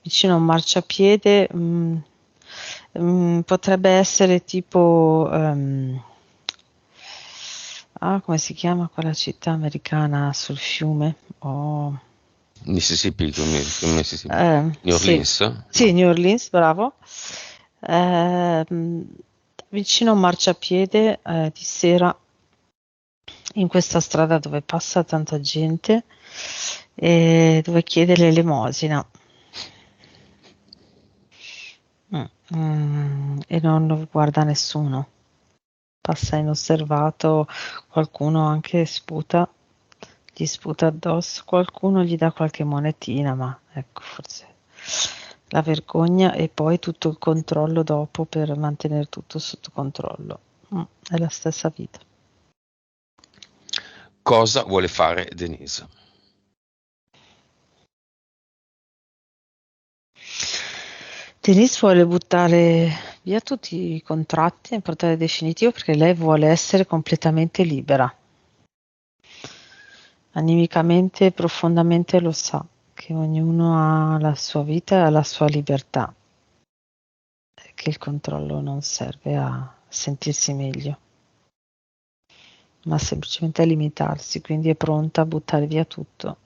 vicino a un marciapiede potrebbe essere tipo come si chiama quella città americana sul fiume? Oh. Mississippi, Mississippi. New Sì, Orleans? sì, No. New Orleans, bravo. Ehm, Vicino a un marciapiede di sera in questa strada dove passa tanta gente e dove chiede l'elemosina. E non guarda nessuno. Passa inosservato, qualcuno anche sputa, gli sputa addosso, qualcuno gli dà qualche monetina, ma ecco, forse la vergogna e poi tutto il controllo dopo per mantenere tutto sotto controllo. È la stessa vita. Cosa vuole fare Denise? Denise vuole buttare via tutti i contratti e portare definitivo perché lei vuole essere completamente libera. Animicamente e profondamente lo sa che ognuno ha la sua vita e ha la sua libertà, e che il controllo non serve a sentirsi meglio, ma semplicemente a limitarsi, quindi è pronta a buttare via tutto.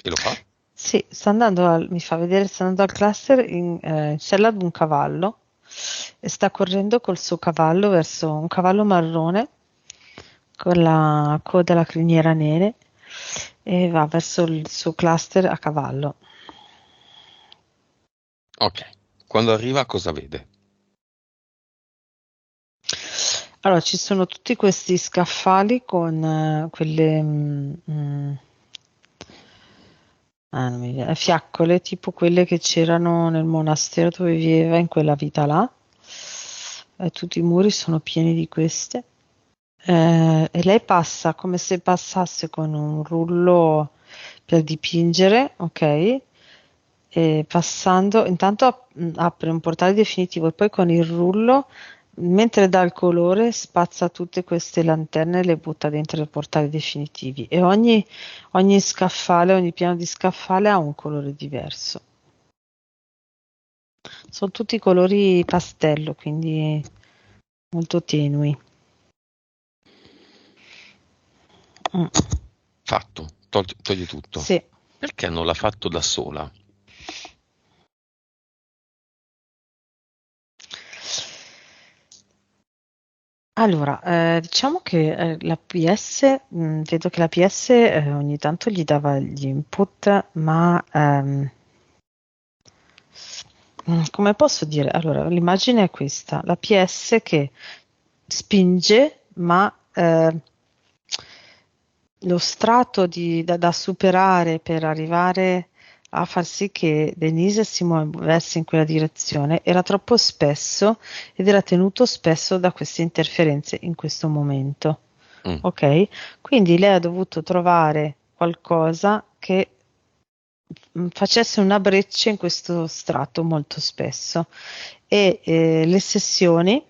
E lo fa? Sì, mi fa vedere, sta andando al cluster in sella ad un cavallo e sta correndo col suo cavallo verso un cavallo marrone con la coda e la criniera nere e va verso il suo cluster a cavallo. Ok. Quando arriva cosa vede? Allora, ci sono tutti questi scaffali con quelle non mi viene, fiaccole, tipo quelle che c'erano nel monastero dove viveva in quella vita là. Tutti i muri sono pieni di queste. E lei passa come se passasse con un rullo per dipingere, ok? E passando, intanto apre un portale definitivo e poi con il rullo, mentre dà il colore, spazza tutte queste lanterne e le butta dentro i portali definitivi. E ogni scaffale, ogni piano di scaffale ha un colore diverso. Sono tutti colori pastello, quindi molto tenui. Mm. Fatto. Toglie tutto. Sì. Perché non l'ha fatto da sola? Allora, diciamo che la PS, vedo che la PS ogni tanto gli dava gli input, ma come posso dire? Allora, l'immagine è questa, la PS che spinge, ma lo strato da superare per arrivare a far sì che Denise si muovesse in quella direzione era troppo spesso ed era tenuto spesso da queste interferenze in questo momento. Mm. Ok? Quindi lei ha dovuto trovare qualcosa che facesse una breccia in questo strato molto spesso e le sessioni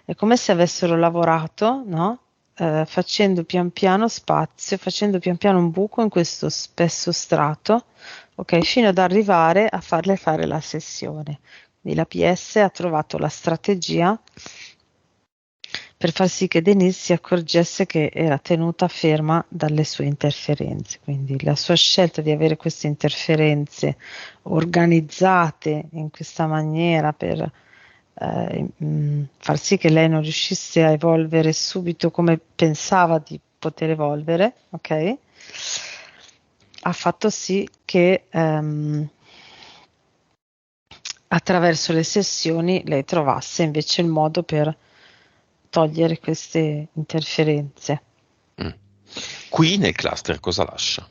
è come se avessero lavorato, no? Facendo pian piano spazio, facendo pian piano un buco in questo spesso strato, ok, fino ad arrivare a farle fare la sessione. Quindi la PS ha trovato la strategia per far sì che Denise si accorgesse che era tenuta ferma dalle sue interferenze. Quindi la sua scelta di avere queste interferenze organizzate in questa maniera per far sì che lei non riuscisse a evolvere subito come pensava di poter evolvere, ok? Ha fatto sì che attraverso le sessioni lei trovasse invece il modo per togliere queste interferenze. Mm. Qui nel cluster cosa lascia?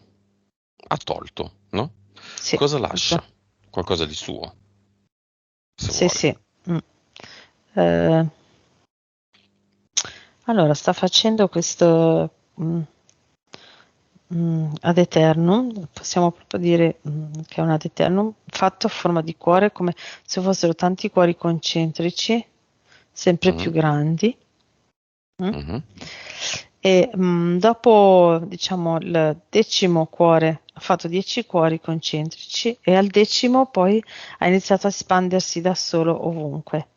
Ha tolto, no? Sì, Cosa lascia? tutto. Qualcosa di suo, se Sì, vuole. sì. Mm. Eh, allora, sta facendo questo, ad eternum, possiamo proprio dire che è un ad eternum fatto a forma di cuore, come se fossero tanti cuori concentrici, sempre più Mhm, grandi. mm. mhm. E dopo, diciamo, il 10° cuore ha fatto 10 cuori concentrici e al 10° poi ha iniziato a espandersi da solo ovunque.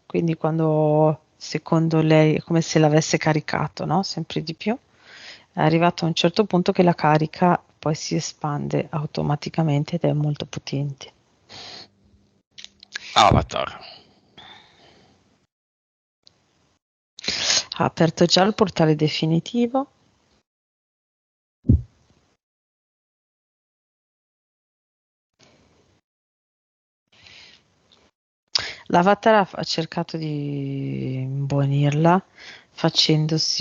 Quindi quando, secondo lei, è come se l'avesse caricato, no? Sempre di più, è arrivato a un certo punto che la carica poi si espande automaticamente ed è molto potente. Avatar. Ha aperto già il portale definitivo. L'avatar ha cercato di imbonirla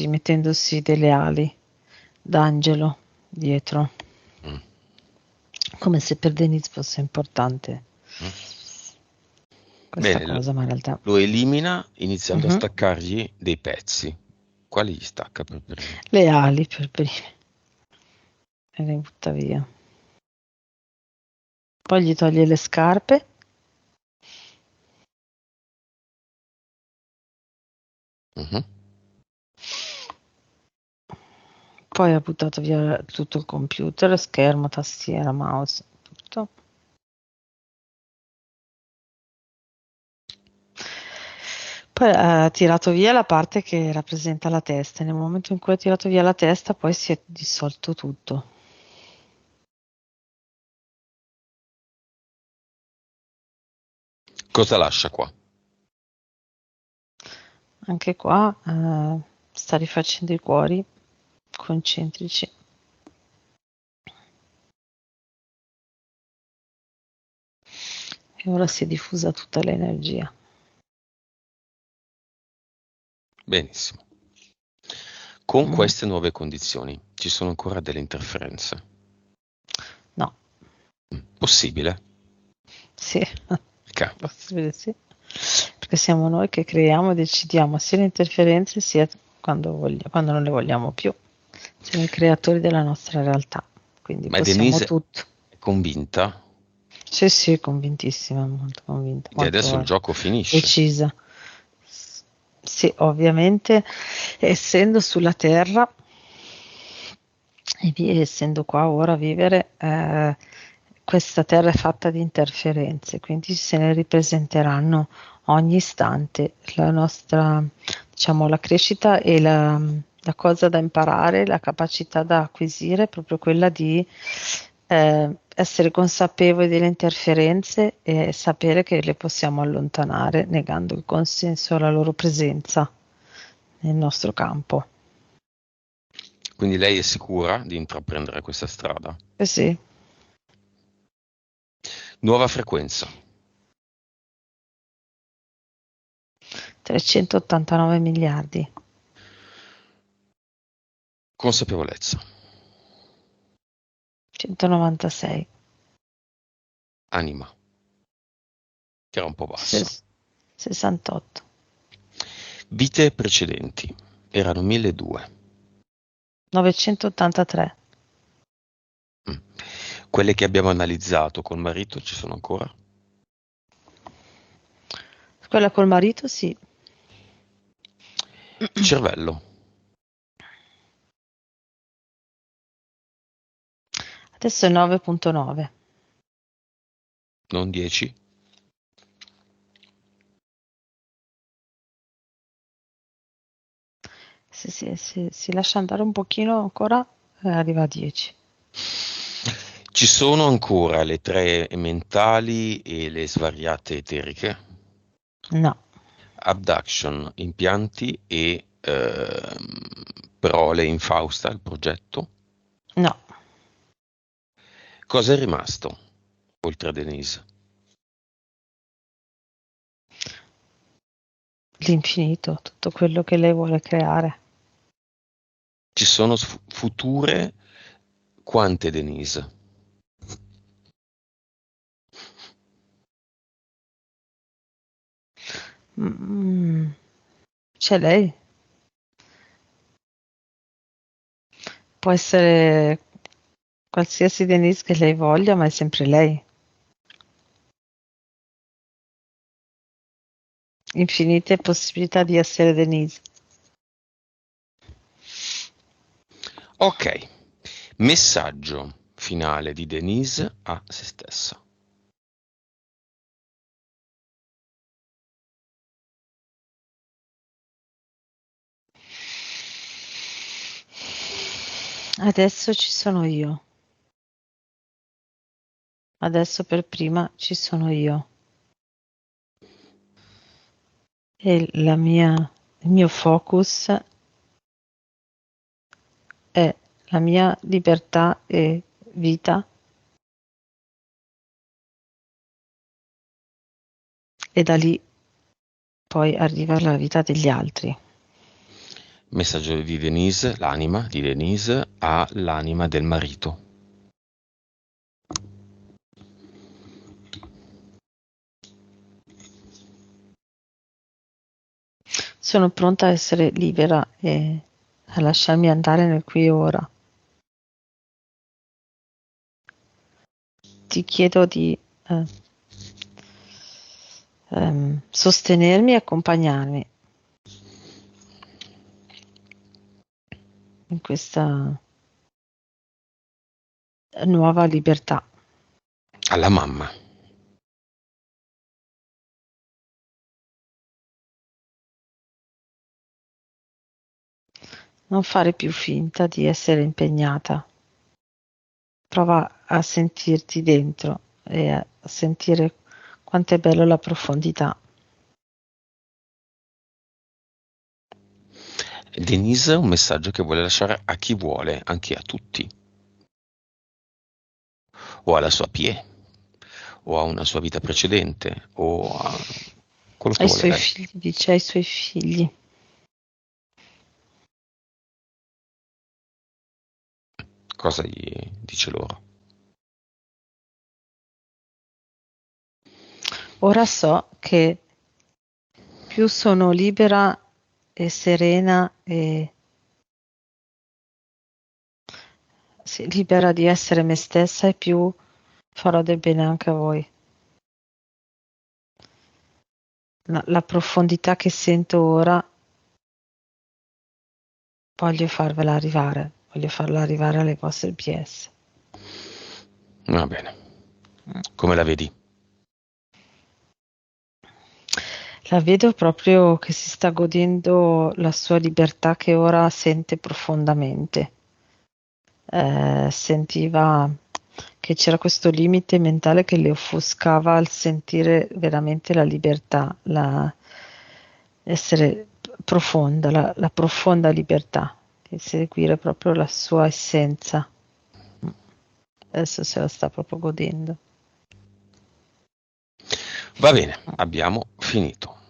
mettendosi delle ali d'angelo dietro, Mm, come se per Denise fosse importante mm. questa Bene, cosa, ma in realtà. lo elimina iniziando a Mhm. staccargli dei pezzi. Quali gli stacca per primo? Le ali per prime e le butta via. Poi gli toglie le scarpe. Mhm. Poi ha buttato via tutto il computer, schermo, tastiera, mouse, tutto. Poi ha tirato via la parte che rappresenta la testa e nel momento in cui ha tirato via la testa poi si è dissolto tutto. Cosa lascia qua? Anche qua sta rifacendo i cuori concentrici e ora si è diffusa tutta l'energia. Benissimo. Con Mm, queste nuove condizioni ci sono ancora delle interferenze. no, Possibile? sì, Ok. possibile sì, perché siamo noi che creiamo e decidiamo sia le interferenze sia quando non le vogliamo più. Siamo i creatori della nostra realtà, quindi Ma possiamo Denise tutto. è convinta? Sì, sì, convintissima, molto convinta, Quindi adesso il molto gioco finisce. decisa. Sì, ovviamente, essendo sulla Terra e essendo qua ora a vivere, questa Terra è fatta di interferenze, quindi se ne ripresenteranno ogni istante. La nostra, diciamo, la crescita e la cosa da imparare, la capacità da acquisire è proprio quella di essere consapevoli delle interferenze e sapere che le possiamo allontanare negando il consenso alla loro presenza nel nostro campo. Quindi lei è sicura di intraprendere questa strada. Eh sì, Nuova frequenza. 389 miliardi, Consapevolezza. 196, Anima, che era un po' bassa. 68, Vite precedenti. Erano 1200. 983. Mm. Quelle che abbiamo analizzato col marito ci sono ancora? Quella col marito sì, Cervello. adesso è 9.9. Non 10? Se si lascia andare un pochino ancora, arriva a 10. Ci sono ancora le tre mentali e le svariate eteriche? No, Abduction, impianti e prole infausta, il progetto. no, Cosa è rimasto oltre a Denise? l'infinito, tutto quello che lei vuole creare. Ci sono future quante Denise? Mm, c'è lei. può essere qualsiasi Denise che lei voglia, ma è sempre lei. Infinite possibilità di essere Denise. Ok, messaggio finale di Denise a se stessa. Adesso ci sono io. Adesso per prima ci sono io. E il mio focus è la mia libertà e vita, e da lì poi arriva la vita degli altri. Messaggio di Denise, l'anima di Denise all'anima del marito. Sono pronta a essere libera e a lasciarmi andare nel qui e ora. Ti chiedo di sostenermi e accompagnarmi in questa nuova libertà. Alla mamma. Non fare più finta di essere impegnata. Prova a sentirti dentro e a sentire quanto è bello la profondità. Denise, un messaggio che vuole lasciare a chi vuole, anche a tutti. O alla sua Pie, o a una sua vita precedente, o a quello che Ai vuole suoi lei. figli, dice ai suoi figli. Cosa gli dice loro? Ora so che più sono libera e serena e libera di essere me stessa, e più farò del bene anche a voi. La profondità che sento ora voglio farvela arrivare, voglio farla arrivare alle vostre PS. Va bene. Come la vedi? La vedo proprio che si sta godendo la sua libertà, che ora sente profondamente. Sentiva che c'era questo limite mentale che le offuscava il sentire veramente la libertà, essere profonda, la profonda libertà, di seguire proprio la sua essenza. Adesso se la sta proprio godendo. Va bene, abbiamo finito.